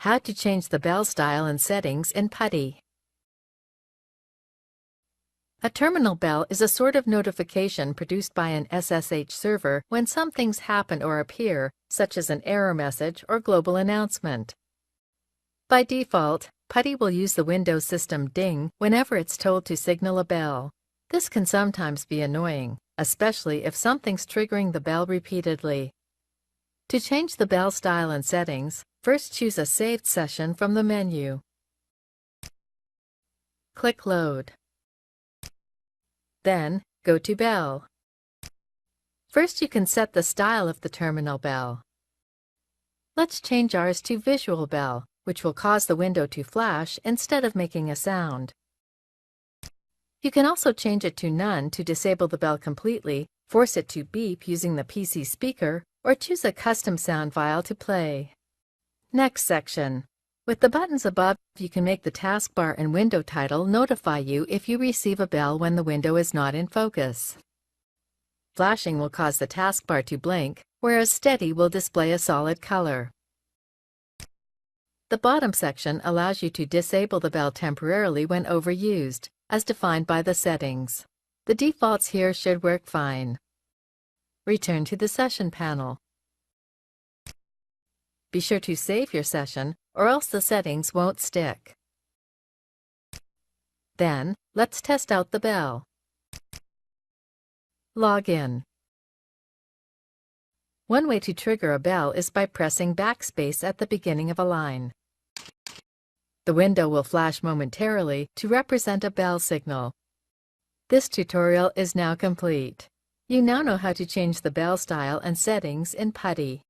How to change the bell style and settings in PuTTY. A terminal bell is a sort of notification produced by an SSH server when some things happen or appear, such as an error message or global announcement. By default, PuTTY will use the Windows system ding whenever it's told to signal a bell. This can sometimes be annoying, especially if something's triggering the bell repeatedly. To change the bell style and settings, first choose a saved session from the menu. Click Load. Then, go to Bell. First, you can set the style of the terminal bell. Let's change ours to Visual Bell, which will cause the window to flash instead of making a sound. You can also change it to None to disable the bell completely, force it to beep using the PC speaker, or choose a custom sound file to play. Next section. With the buttons above, you can make the taskbar and window title notify you if you receive a bell when the window is not in focus. Flashing will cause the taskbar to blink, whereas steady will display a solid color. The bottom section allows you to disable the bell temporarily when overused, as defined by the settings. The defaults here should work fine. Return to the Session panel. Be sure to save your session, or else the settings won't stick. Then, let's test out the bell. Log in. One way to trigger a bell is by pressing backspace at the beginning of a line. The window will flash momentarily to represent a bell signal. This tutorial is now complete. You now know how to change the bell style and settings in PuTTY.